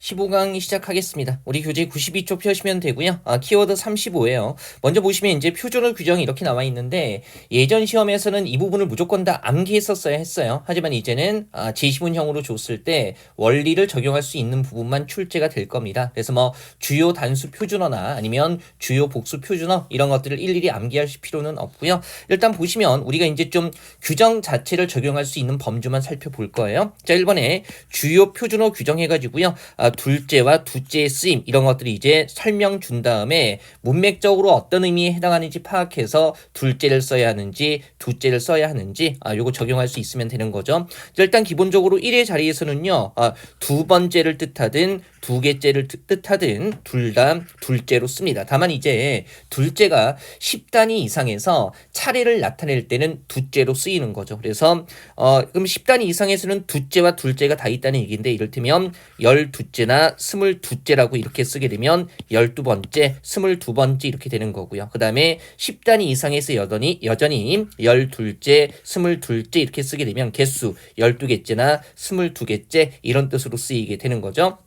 15강 시작하겠습니다. 우리 교재 92쪽 펴시면 되고요. 키워드 35예요. 먼저 보시면 이제 표준어 규정이 이렇게 나와 있는데 예전 시험에서는 이 부분을 무조건 다 암기했었어야 했어요. 하지만 이제는 제시문형으로 줬을 때 원리를 적용할 수 있는 부분만 출제가 될 겁니다. 그래서 뭐 주요 단수 표준어나 아니면 주요 복수 표준어 이런 것들을 일일이 암기할 필요는 없고요. 일단 보시면 우리가 이제 좀 규정 자체를 적용할 수 있는 범주만 살펴볼 거예요. 자, 1번에 주요 표준어 규정해가지고요. 둘째와 두째의 쓰임 이런 것들이 이제 설명 준 다음에 문맥적으로 어떤 의미에 해당하는지 파악해서 둘째를 써야 하는지 두째를 써야 하는지 요거 적용할 수 있으면 되는 거죠. 일단 기본적으로 1의 자리에서는요. 두 번째를 뜻하든 두 개째를 뜻하든 둘 다 둘째로 씁니다. 다만 이제 둘째가 10단위 이상에서 차례를 나타낼 때는 두째로 쓰이는 거죠. 그래서 그럼 10단위 이상에서는 두째와 둘째가 다 있다는 얘기인데 이를테면 12째나 22째라고 이렇게 쓰게 되면 12번째, 22번째 이렇게 되는 거고요. 그 다음에 10단위 이상에서 여전히 12째, 22째 이렇게 쓰게 되면 개수 12개째나 22개째 이런 뜻으로 쓰이게 되는 거죠.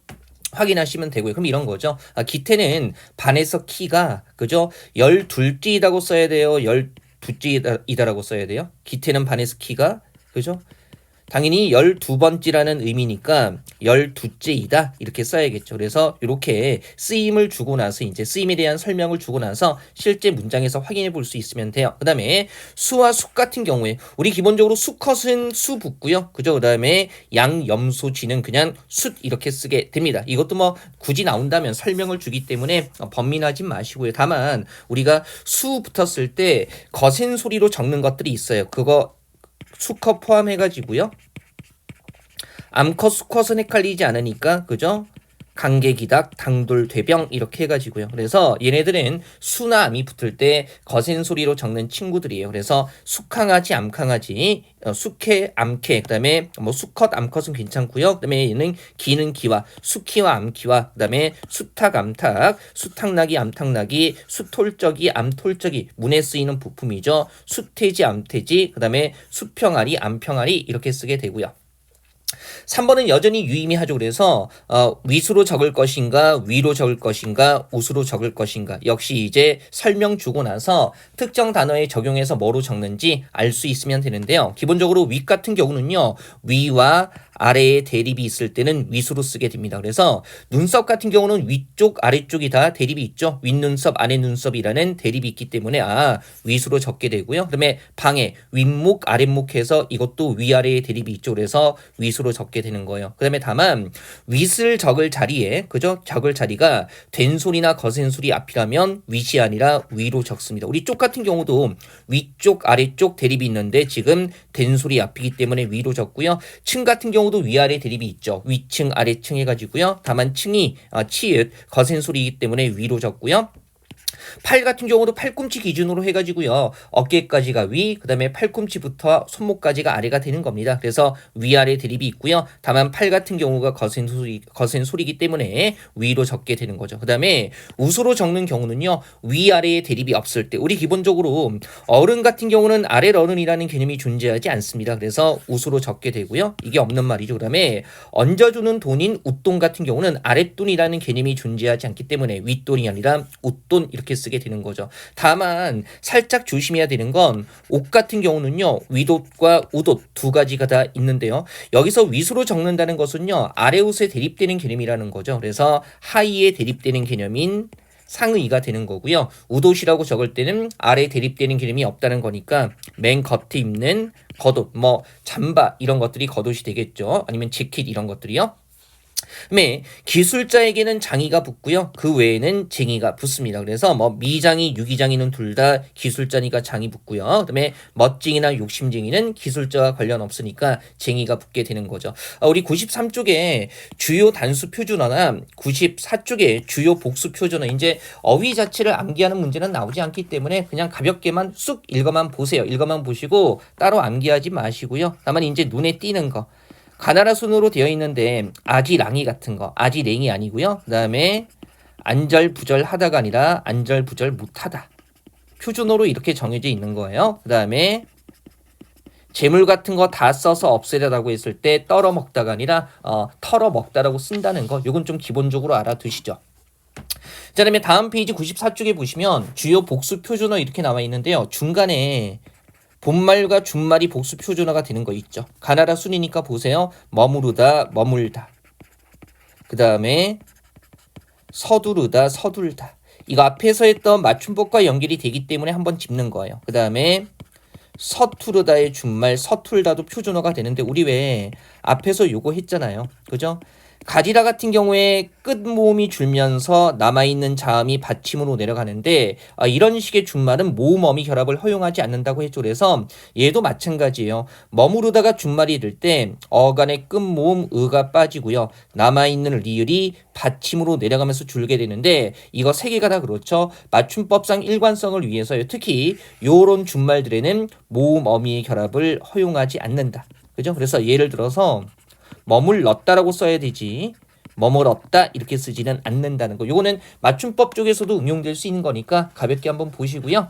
확인하시면 되고요. 그럼 이런 거죠. 기태는 반에서 키가 그죠? 12째이다고 써야 돼요. 12째이다라고 써야 돼요. 기태는 반에서 키가 그죠? 당연히 12번째라는 의미니까 12째이다 이렇게 써야겠죠. 그래서 이렇게 쓰임을 주고 나서 이제 쓰임에 대한 설명을 주고 나서 실제 문장에서 확인해 볼 수 있으면 돼요. 그 다음에 수와 숫 같은 경우에 우리 기본적으로 수컷은 수 붙고요. 그죠? 그 다음에 양염소쥐는 그냥 숫 이렇게 쓰게 됩니다. 이것도 뭐 굳이 나온다면 설명을 주기 때문에 번민하지 마시고요. 다만 우리가 수 붙었을 때 거센 소리로 적는 것들이 있어요. 그거 수컷 포함해가지고요. 암컷, 수컷은 헷갈리지 않으니까 그죠? 강개기닭, 당돌, 되병 이렇게 해가지고요. 그래서 얘네들은 수나 암이 붙을 때 거센 소리로 적는 친구들이에요. 그래서 수강아지, 암강아지, 수캐, 암캐, 그다음에 뭐 수컷, 암컷은 괜찮고요. 그다음에 얘는 기는 기와 수키와 암키와 그다음에 수탉, 암탉, 수탉나기, 암탉나기, 수톨적이, 암톨적이 문에 쓰이는 부품이죠. 수태지, 암태지, 그다음에 수평아리, 암평아리 이렇게 쓰게 되고요. 3번은 여전히 유의미하죠. 그래서 위수로 적을 것인가 위로 적을 것인가 우수로 적을 것인가 역시 이제 설명 주고 나서 특정 단어에 적용해서 뭐로 적는지 알 수 있으면 되는데요. 기본적으로 윗 같은 경우는요. 위와 아래에 대립이 있을 때는 위수로 쓰게 됩니다. 그래서 눈썹 같은 경우는 위쪽 아래쪽이 다 대립이 있죠. 윗눈썹 아래 눈썹이라는 대립이 있기 때문에 위수로 적게 되고요. 그다음에 방해 윗목 아랫목 해서 이것도 위아래의 대립이 있죠. 그래서 위수로 적게 되는 거예요. 그다음에 다만 윗을 적을 자리에 그죠? 적을 자리가 된 소리나 거센 소리 앞이라면 윗이 아니라 위로 적습니다. 우리 쪽 같은 경우도 위쪽 아래쪽 대립이 있는데 지금 된 소리 앞이기 때문에 위로 적고요. 층 같은 경우도 위아래 대립이 있죠. 위층 아래층 해가지고요. 다만 층이 치읓 거센 소리이기 때문에 위로 적고요. 팔 같은 경우도 팔꿈치 기준으로 해가지고요. 어깨까지가 위, 그 다음에 팔꿈치부터 손목까지가 아래가 되는 겁니다. 그래서 위아래 대립이 있고요. 다만 팔 같은 경우가 거센 소리이기 때문에 위로 적게 되는 거죠. 그 다음에 우수로 적는 경우는요. 위아래의 대립이 없을 때 우리 기본적으로 어른 같은 경우는 아랫어른이라는 개념이 존재하지 않습니다. 그래서 우수로 적게 되고요. 이게 없는 말이죠. 그 다음에 얹어주는 돈인 웃돈 같은 경우는 아랫돈이라는 개념이 존재하지 않기 때문에 윗돈이 아니라 웃돈 이렇게 쓰게 되는 거죠. 다만 살짝 조심해야 되는 건 옷 같은 경우는요. 윗옷과 웃옷 두 가지가 다 있는데요. 여기서 위수로 적는다는 것은요. 아래 옷에 대립되는 개념이라는 거죠. 그래서 하의에 대립되는 개념인 상의가 되는 거고요. 웃옷이라고 적을 때는 아래 대립되는 개념이 없다는 거니까 맨 겉에 입는 겉옷, 뭐 잠바 이런 것들이 겉옷이 되겠죠. 아니면 재킷 이런 것들이요. 그다음에 기술자에게는 장의가 붙고요. 그 외에는 쟁의가 붙습니다. 그래서 뭐 미장의, 유기장의는 둘 다 기술자니까 장이 붙고요. 그다음에 멋쟁이나 욕심쟁이는 기술자와 관련 없으니까 쟁의가 붙게 되는 거죠. 우리 93쪽에 주요 단수 표준어나 94쪽에 주요 복수 표준어 이제 어휘 자체를 암기하는 문제는 나오지 않기 때문에 그냥 가볍게만 쑥 읽어만 보세요. 읽어만 보시고 따로 암기하지 마시고요. 다만 이제 눈에 띄는 거 가나라 순으로 되어 있는데 아지랑이 같은 거 아지랭이 아니고요. 그 다음에 안절부절하다가 아니라 안절부절 못하다 표준어로 이렇게 정해져 있는 거예요. 그 다음에 재물 같은 거 다 써서 없애려고 했을 때 떨어먹다가 아니라 털어먹다라고 쓴다는 거, 요건 좀 기본적으로 알아두시죠. 자, 그다음에 다음 페이지 94쪽에 보시면 주요 복수 표준어 이렇게 나와 있는데요. 중간에 본말과 준말이 복수 표준어가 되는 거 있죠. 가나다 순이니까 보세요. 머무르다, 머물다. 그 다음에 서두르다, 서둘다. 이거 앞에서 했던 맞춤법과 연결이 되기 때문에 한번 짚는 거예요. 그 다음에 서투르다의 준말, 서툴다도 표준어가 되는데 우리 왜 앞에서 요거 했잖아요. 그죠? 가리다 같은 경우에 끝 모음이 줄면서 남아있는 자음이 받침으로 내려가는데 이런 식의 준말은 모음 어미 결합을 허용하지 않는다고 했죠. 그래서 얘도 마찬가지예요. 머무르다가 준말이 될 때 어간의 끝 모음 의가 빠지고요. 남아있는 리을이 받침으로 내려가면서 줄게 되는데 이거 세 개가 다 그렇죠. 맞춤법상 일관성을 위해서요. 특히 요런 준말들에는 모음 어미의 결합을 허용하지 않는다. 그죠? 그래서 예를 들어서 머물렀다라고 써야 되지 머물었다 이렇게 쓰지는 않는다는 거. 요거는 맞춤법 쪽에서도 응용될 수 있는 거니까 가볍게 한번 보시고요.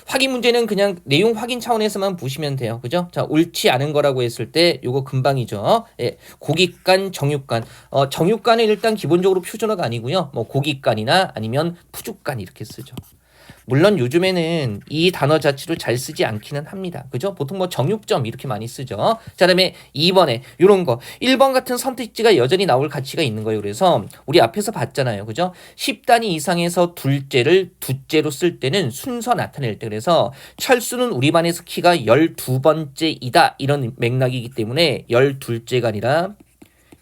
확인 문제는 그냥 내용 확인 차원에서만 보시면 돼요. 그죠? 자, 옳지 않은 거라고 했을 때 요거 금방이죠. 예, 고깃간, 정육간. 정육간은 일단 기본적으로 표준어가 아니고요. 뭐 고깃간이나 아니면 푸죽간 이렇게 쓰죠. 물론 요즘에는 이 단어 자체로 잘 쓰지 않기는 합니다. 그죠? 보통 뭐 정육점 이렇게 많이 쓰죠. 자, 그다음에 2번에 이런 거 1번 같은 선택지가 여전히 나올 가치가 있는 거예요. 그래서 우리 앞에서 봤잖아요. 그죠? 10단위 이상에서 둘째를 두째로 쓸 때는 순서 나타낼 때 그래서 철수는 우리 반에서 키가 12번째이다 이런 맥락이기 때문에 12째가 아니라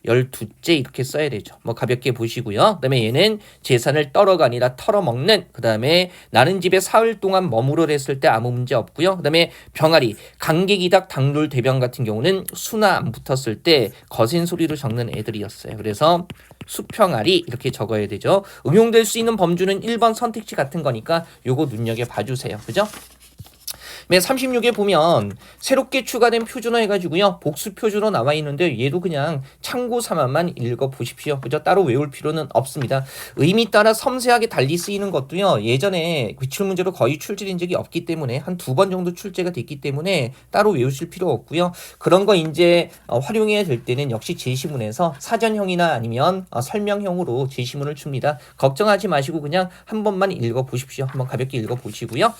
12째 이렇게 써야 되죠. 뭐 가볍게 보시고요. 그 다음에 얘는 재산을 떨어가 아니라 털어먹는. 그 다음에 나는 집에 사흘 동안 머무르 했을 때 아무 문제 없고요. 그 다음에 병아리, 강객이닭, 닭룰, 대병 같은 경우는 수나 안 붙었을 때 거센 소리로 적는 애들이었어요. 그래서 수평아리 이렇게 적어야 되죠. 응용될 수 있는 범주는 1번 선택지 같은 거니까 요거 눈여겨봐 주세요. 그죠? 맨 36에 보면 새롭게 추가된 표준어 해가지고요. 복수 표준어 나와 있는데 얘도 그냥 참고 삼아만 읽어보십시오. 그죠? 따로 외울 필요는 없습니다. 의미 따라 섬세하게 달리 쓰이는 것도요. 예전에 기출문제로 거의 출제된 적이 없기 때문에 한 2번 정도 출제가 됐기 때문에 따로 외우실 필요 없고요. 그런 거 이제 활용해야 될 때는 역시 제시문에서 사전형이나 아니면 설명형으로 제시문을 줍니다. 걱정하지 마시고 그냥 한 번만 읽어보십시오. 한번 가볍게 읽어보시고요.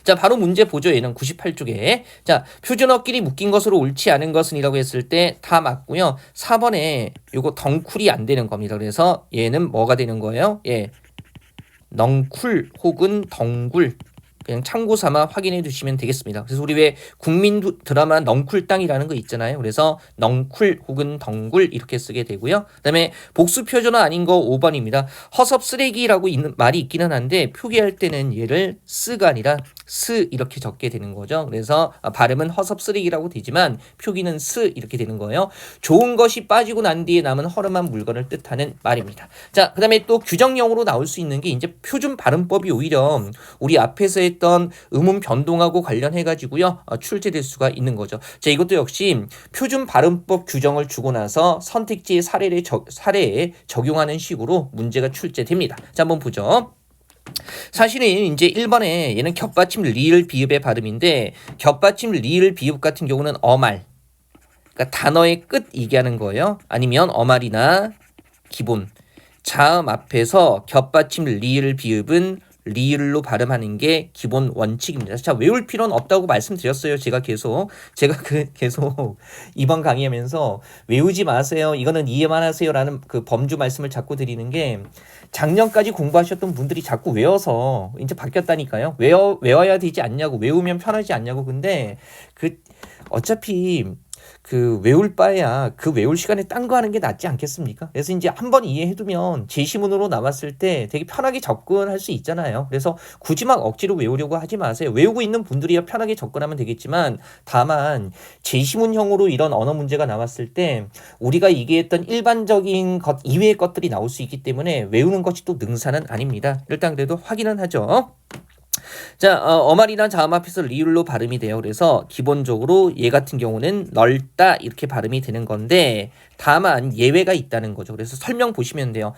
자, 바로 문제 보죠. 얘는 98쪽에. 자, 표준어끼리 묶인 것으로 옳지 않은 것은 이라고 했을 때 다 맞고요. 4번에 요거 덩쿨이 안 되는 겁니다. 그래서 얘는 뭐가 되는 거예요? 예. 넝쿨 혹은 덩굴. 그냥 참고 삼아 확인해 두시면 되겠습니다. 그래서 우리 왜 국민 드라마 넝쿨땅이라는 거 있잖아요. 그래서 넝쿨 혹은 덩굴 이렇게 쓰게 되고요. 그다음에 복수 표준어 아닌 거 5번입니다. 허섭 쓰레기라고 있는 말이 있기는 한데 표기할 때는 얘를 쓰가 아니라 스 이렇게 적게 되는 거죠. 그래서 발음은 허섭 쓰레기라고 되지만 표기는 스 이렇게 되는 거예요. 좋은 것이 빠지고 난 뒤에 남은 허름한 물건을 뜻하는 말입니다. 자, 그다음에 또 규정형으로 나올 수 있는 게 이제 표준 발음법이 오히려 우리 앞에서 했던 음운 변동하고 관련해 가지고요. 출제될 수가 있는 거죠. 자, 이것도 역시 표준 발음법 규정을 주고 나서 선택지의 사례에 적용하는 식으로 문제가 출제됩니다. 자, 한번 보죠. 사실은 이제 1번에 얘는 겹받침 리을 비읍의 발음인데 겹받침 리을 비읍 같은 경우는 어말, 그러니까 단어의 끝 얘기하는 거예요. 아니면 어말이나 기본 자음 앞에서 겹받침 리을 비읍은 리을로 발음하는 게 기본 원칙입니다. 자, 외울 필요는 없다고 말씀드렸어요. 제가 계속 이번 강의하면서 외우지 마세요. 이거는 이해만 하세요라는 그 범주 말씀을 자꾸 드리는 게 작년까지 공부하셨던 분들이 자꾸 외워서 이제 바뀌었다니까요. 외워야 되지 않냐고, 외우면 편하지 않냐고. 근데 어차피 외울 바에야 외울 시간에 딴 거 하는 게 낫지 않겠습니까? 그래서 이제 한번 이해해두면 제시문으로 나왔을 때 되게 편하게 접근할 수 있잖아요. 그래서 굳이 막 억지로 외우려고 하지 마세요. 외우고 있는 분들이야 편하게 접근하면 되겠지만 다만 제시문형으로 이런 언어 문제가 나왔을 때 우리가 얘기했던 일반적인 것 이외의 것들이 나올 수 있기 때문에 외우는 것이 또 능사는 아닙니다. 일단 그래도 확인은 하죠. 자, 어말이나 자음 앞에서 리을로 발음이 돼요. 그래서 기본적으로 얘 같은 경우는 넓다 이렇게 발음이 되는 건데 다만 예외가 있다는 거죠. 그래서 설명 보시면 돼요.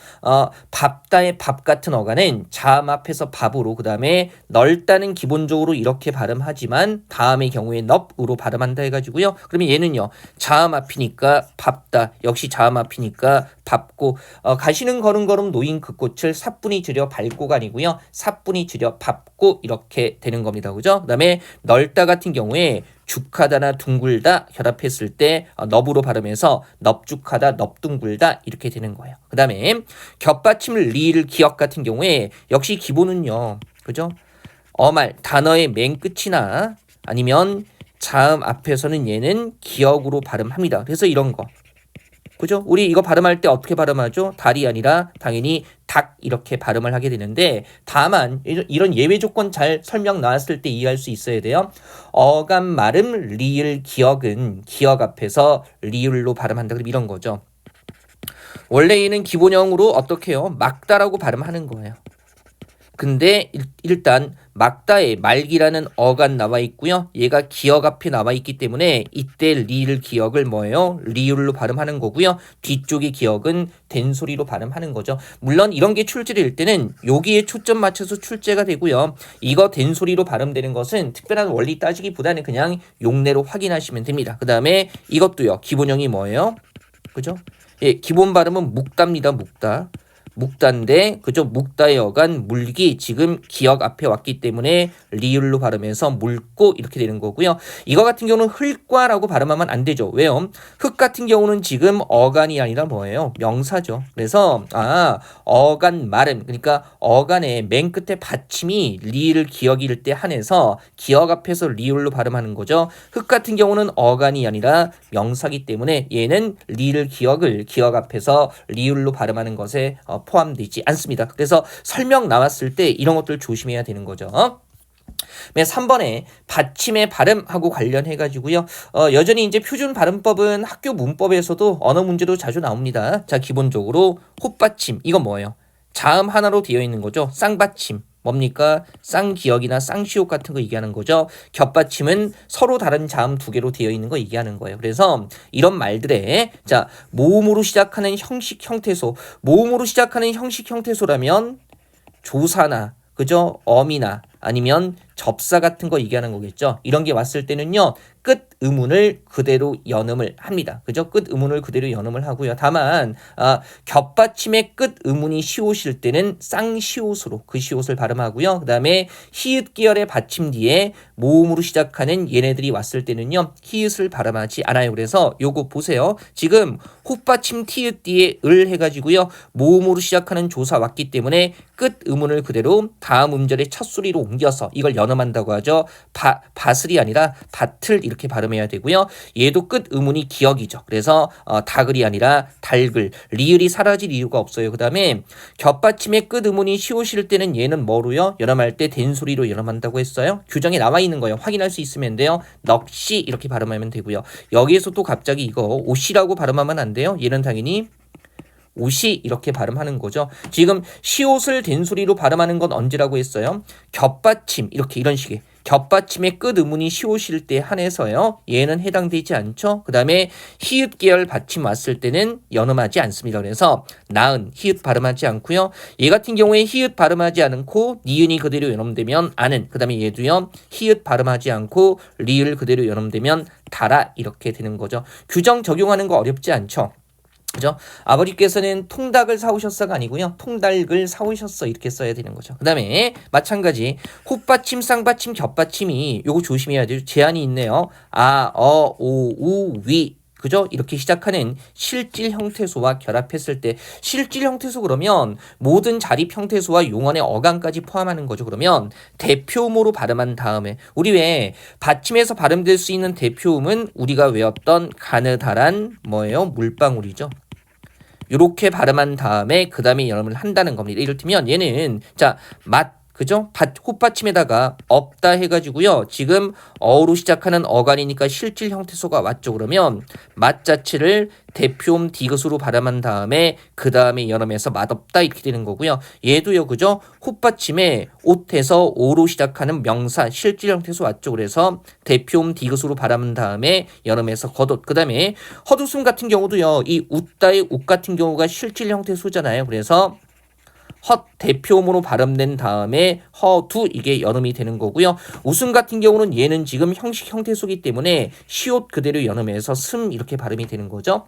밥다의 밥 같은 어간은 자음 앞에서 밥으로 그 다음에 넓다는 기본적으로 이렇게 발음하지만 다음의 경우에 넙으로 발음한다 해가지고요. 그러면 얘는요. 자음 앞이니까 밥다 역시 자음 앞이니까 밟고 가시는 걸음걸음 놓인 그 꽃을 사뿐히 들여 밟고가 아니고요. 사뿐히 들여 밟고 이렇게 되는 겁니다. 그죠? 그 다음에 넓다 같은 경우에 죽하다나 둥글다 결합했을 때 넙으로 발음해서 넙죽하다 넙둥글다 이렇게 되는 거예요. 그 다음에 겹받침 리을 기역 같은 경우에 역시 기본은요. 그죠? 어말 단어의 맨 끝이나 아니면 자음 앞에서는 얘는 기역으로 발음합니다. 그래서 이런 거. 그죠? 우리 이거 발음할 때 어떻게 발음하죠? 달이 아니라 당연히 닭 이렇게 발음을 하게 되는데 다만 이런 예외 조건 잘 설명 나왔을 때 이해할 수 있어야 돼요. 어감 말음 리을 기역은 기역 앞에서 리을로 발음한다. 그럼 이런 거죠. 원래 얘는 기본형으로 어떻게 해요? 막다라고 발음하는 거예요. 근데 일단 막다에 말기라는 어가 나와 있고요. 얘가 기역 앞에 나와 있기 때문에 이때 리을 기역을 뭐예요? 리을로 발음하는 거고요. 뒤쪽의 기역은 된소리로 발음하는 거죠. 물론 이런 게 출제될 때는 여기에 초점 맞춰서 출제가 되고요. 이거 된소리로 발음되는 것은 특별한 원리 따지기보다는 그냥 용례로 확인하시면 됩니다. 그 다음에 이것도요. 기본형이 뭐예요? 그죠? 예, 기본 발음은 묵다입니다. 묵다. 묵다인데 그죠? 묵다의 어간 물기 지금 기역 앞에 왔기 때문에 리을로 발음해서 물고 이렇게 되는 거고요. 이거 같은 경우는 흙과라고 발음하면 안 되죠. 왜요? 흙 같은 경우는 지금 어간이 아니라 뭐예요? 명사죠. 그래서 어간 말음 그러니까 어간의 맨 끝에 받침이 리을 기역일 때 한해서 기역 앞에서 리을로 발음하는 거죠. 흙 같은 경우는 어간이 아니라 명사기 때문에 얘는 리을 기역을 기역 앞에서 리을로 발음하는 것에 포함되지 않습니다. 그래서 설명 나왔을 때 이런 것들 조심해야 되는 거죠. 3번에 받침의 발음하고 관련해가지고요. 여전히 이제 표준 발음법은 학교 문법에서도 언어 문제도 자주 나옵니다. 자, 기본적으로 헛받침 이건 뭐예요? 자음 하나로 되어 있는 거죠. 쌍받침. 뭡니까? 쌍기역이나 쌍시옷 같은 거 얘기하는 거죠. 겹받침은 서로 다른 자음 두 개로 되어 있는 거 얘기하는 거예요. 그래서 이런 말들에 자 모음으로 시작하는 형식 형태소 모음으로 시작하는 형식 형태소라면 조사나 그죠? 어미나 아니면 접사 같은 거 얘기하는 거겠죠. 이런 게 왔을 때는요. 끝 의문을 그대로 연음을 합니다. 그죠? 끝 의문을 그대로 연음을 하고요. 다만 겹받침의 끝 의문이 시옷일 때는 쌍시옷으로 그 시옷을 발음하고요. 그 다음에 히읗 계열의 받침 뒤에 모음으로 시작하는 얘네들이 왔을 때는요. 히읗을 발음하지 않아요. 그래서 요거 보세요. 지금 헛받침 티읗 뒤에 을 해가지고요. 모음으로 시작하는 조사 왔기 때문에 끝 의문을 그대로 다음 음절의 첫 소리로 옮겨서 이걸 연음한다고 하죠. 밭을이 아니라 밭을 이렇게 발음해야 되고요. 얘도 끝 의문이 기역이죠. 그래서 다글이 아니라 달글, 리을이 사라질 이유가 없어요. 그 다음에 겹받침의 끝 의문이 시옷일 때는 얘는 뭐로요? 연음할 때 된소리로 연음한다고 했어요. 규정에 나와 있는 거예요. 확인할 수 있으면 돼요. 넋이 이렇게 발음하면 되고요. 여기에서 또 갑자기 이거 옷이라고 발음하면 안 돼요. 얘는 당연히 옷이 이렇게 발음하는 거죠. 지금 시옷을 된소리로 발음하는 건 언제라고 했어요? 겹받침 이렇게 이런 식의 겹받침의 끝 의문이 시옷일 때 한해서요. 얘는 해당되지 않죠. 그 다음에 히읗 계열 받침 왔을 때는 연음하지 않습니다. 그래서 나은 히읗 발음하지 않고요. 얘 같은 경우에 히읗 발음하지 않고 니은이 그대로 연음되면 아는 그 다음에 얘도요. 히읗 발음하지 않고 리을 그대로 연음되면 달아 이렇게 되는 거죠. 규정 적용하는 거 어렵지 않죠. 그죠? 아버지께서는 통닭을 사오셨어가 아니고요. 통닭을 사오셨어 이렇게 써야 되는 거죠. 그 다음에 마찬가지 헛받침, 쌍받침, 겹받침이 요거 조심해야 돼요. 제한이 있네요. 아, 어, 오, 우, 위 그죠? 이렇게 시작하는 실질 형태소와 결합했을 때 실질 형태소 그러면 모든 자립 형태소와 용언의 어간까지 포함하는 거죠. 그러면 대표음으로 발음한 다음에 우리 왜 받침에서 발음될 수 있는 대표음은 우리가 외웠던 가느다란 뭐예요? 물방울이죠. 이렇게 발음한 다음에 그 다음에 연음을 한다는 겁니다. 이를테면 얘는 자 맛 그죠? 헛받침에다가 없다 해가지고요. 지금 어로 시작하는 어간이니까 실질 형태소가 왔죠. 그러면 맛 자체를 대표음 디귿으로 발음한 다음에 그 다음에 연음해서 맛없다 이렇게 되는 거고요. 얘도요. 그죠? 헛받침에 옷에서 오로 시작하는 명사 실질 형태소 왔죠. 그래서 대표음 디귿으로 발음한 다음에 연음해서 겉옷. 그 다음에 헛웃음 같은 경우도요. 이 웃다의 웃 같은 경우가 실질 형태소잖아요. 그래서 헛 대표음으로 발음된 다음에 허두 이게 연음이 되는 거고요. 웃음 같은 경우는 얘는 지금 형식 형태소이기 때문에 시옷 그대로 연음해서 슴 이렇게 발음이 되는 거죠.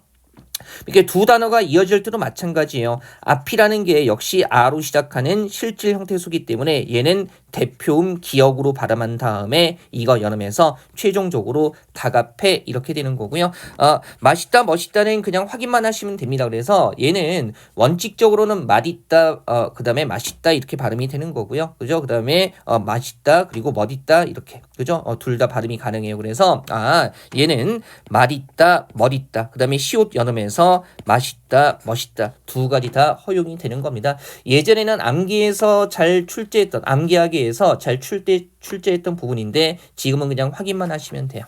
이게 두 단어가 이어질 때도 마찬가지예요. 앞이라는 게 역시 아로 시작하는 실질 형태소이기 때문에 얘는 대표음 기역으로 발음한 다음에 이거 연음해서 최종적으로 다갑해 이렇게 되는 거고요. 맛있다 멋있다는 그냥 확인만 하시면 됩니다. 그래서 얘는 원칙적으로는 맛있다 그 다음에 맛있다 이렇게 발음이 되는 거고요. 그죠? 그 다음에 맛있다 그리고 멋있다 이렇게 그죠? 둘 다 발음이 가능해요. 그래서 얘는 맛있다 멋있다 그 다음에 시옷 연음해서 맛있다 멋있다 두 가지 다 허용이 되는 겁니다. 예전에는 암기에서 잘 출제했던 암기하기에서 잘 출제했던 부분인데 지금은 그냥 확인만 하시면 돼요.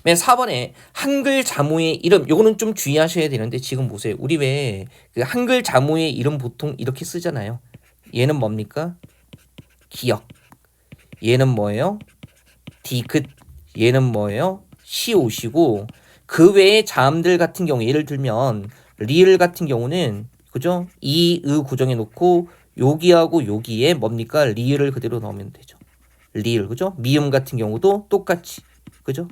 맨 4번에 한글 자모의 이름 요거는 좀 주의하셔야 되는데 지금 보세요. 우리 왜 그 한글 자모의 이름 보통 이렇게 쓰잖아요. 얘는 뭡니까? 기역. 얘는 뭐예요? 디귿. 얘는 뭐예요? 시옷이고 그 외에 자음들 같은 경우 예를 들면 리을 같은 경우는 그죠? 이, 으 고정해 놓고 여기하고 여기에 뭡니까? 리을을 그대로 넣으면 되죠. 리을 그죠? 미음 같은 경우도 똑같이 그죠?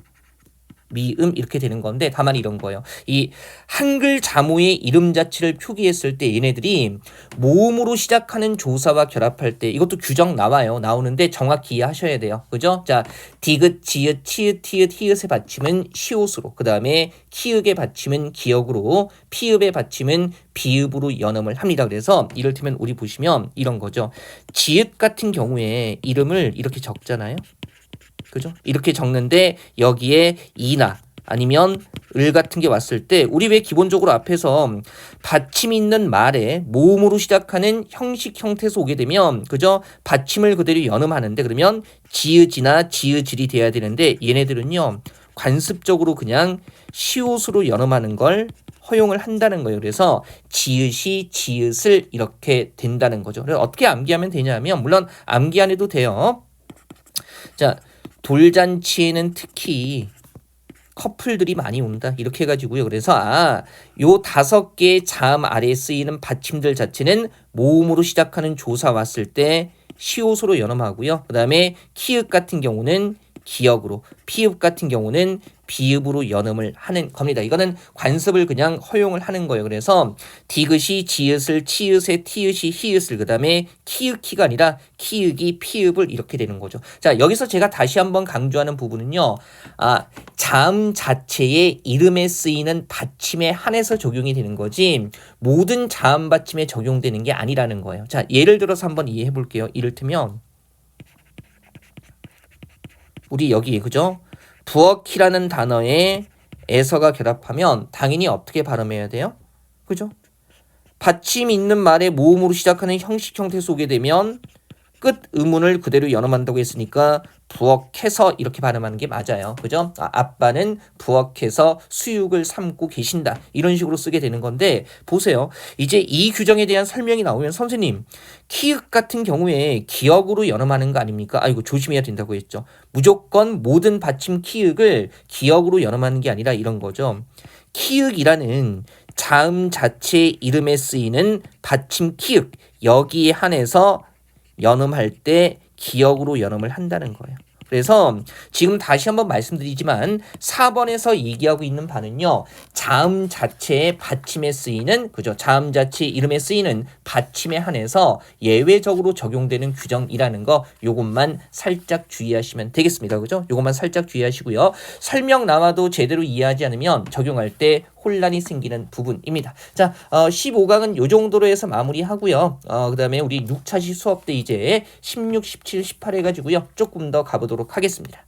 미음 이렇게 되는 건데 다만 이런 거예요. 이 한글 자모의 이름 자체를 표기했을 때 얘네들이 모음으로 시작하는 조사와 결합할 때 이것도 규정 나오는데 정확히 이해하셔야 돼요. 그죠? 자, 디귿, 지읒, 치읒, 티읒, 히읗의 받침은 시옷으로 그 다음에 키읔의 받침은 기역으로 피읍의 받침은 비읍으로 연음을 합니다. 그래서 이를테면 우리 보시면 이런 거죠. 지읒 같은 경우에 이름을 이렇게 적잖아요. 그죠? 이렇게 적는데 여기에 이나 아니면 을 같은 게 왔을 때 우리 왜 기본적으로 앞에서 받침이 있는 말에 모음으로 시작하는 형식 형태에서 오게 되면 그죠? 받침을 그대로 연음하는데 그러면 지읒이나 지읒질이 돼야 되는데 얘네들은요 관습적으로 그냥 시옷으로 연음하는 걸 허용을 한다는 거예요. 그래서 지읒이 지읒을 이렇게 된다는 거죠. 그래서 어떻게 암기하면 되냐면 물론 암기 안 해도 돼요. 자, 돌잔치에는 특히 커플들이 많이 온다 이렇게 해가지고요. 그래서 요 5개의 자음 아래에 쓰이는 받침들 자체는 모음으로 시작하는 조사 왔을 때 시옷으로 연음하고요. 그 다음에 키읔 같은 경우는 기역으로 피읍 같은 경우는 비읍으로 연음을 하는 겁니다. 이거는 관습을 그냥 허용을 하는 거예요. 그래서 디귿이 지읒을 치읒에 티읒이 히읗을 그 다음에 키읔키가 아니라 키읔이 피읍을 이렇게 되는 거죠. 자, 여기서 제가 다시 한번 강조하는 부분은요. 자음 자체의 이름에 쓰이는 받침에 한해서 적용이 되는 거지 모든 자음 받침에 적용되는 게 아니라는 거예요. 자, 예를 들어서 한번 이해해 볼게요. 이를테면 우리 여기 그죠? 부엌이라는 단어에 에서가 결합하면 당연히 어떻게 발음해야 돼요? 그죠? 받침 있는 말에 모음으로 시작하는 형식 형태 속에 되면 끝 의문을 그대로 연음한다고 했으니까 부엌에서 이렇게 발음하는 게 맞아요. 그죠? 아빠는 부엌에서 수육을 삶고 계신다. 이런 식으로 쓰게 되는 건데 보세요. 이제 이 규정에 대한 설명이 나오면 선생님 키읔 같은 경우에 기역으로 연음하는 거 아닙니까? 이거 조심해야 된다고 했죠. 무조건 모든 받침 키읔을 기역으로 연음하는 게 아니라 이런 거죠. 키읔이라는 자음 자체의 이름에 쓰이는 받침 키읔 여기에 한해서 연음할 때 기역으로 연음을 한다는 거예요. 그래서 지금 다시 한번 말씀드리지만 4번에서 얘기하고 있는 바는요. 자음 자체의 받침에 쓰이는 그죠? 자음 자체 이름에 쓰이는 받침에 한해서 예외적으로 적용되는 규정이라는 거 요것만 살짝 주의하시면 되겠습니다. 그죠? 요것만 살짝 주의하시고요. 설명 나와도 제대로 이해하지 않으면 적용할 때 혼란이 생기는 부분입니다. 자, 15강은 요 정도로 해서 마무리하고요. 그 다음에 우리 6차시 수업 때 이제 16, 17, 18 해가지고요. 조금 더 가보도록 하겠습니다.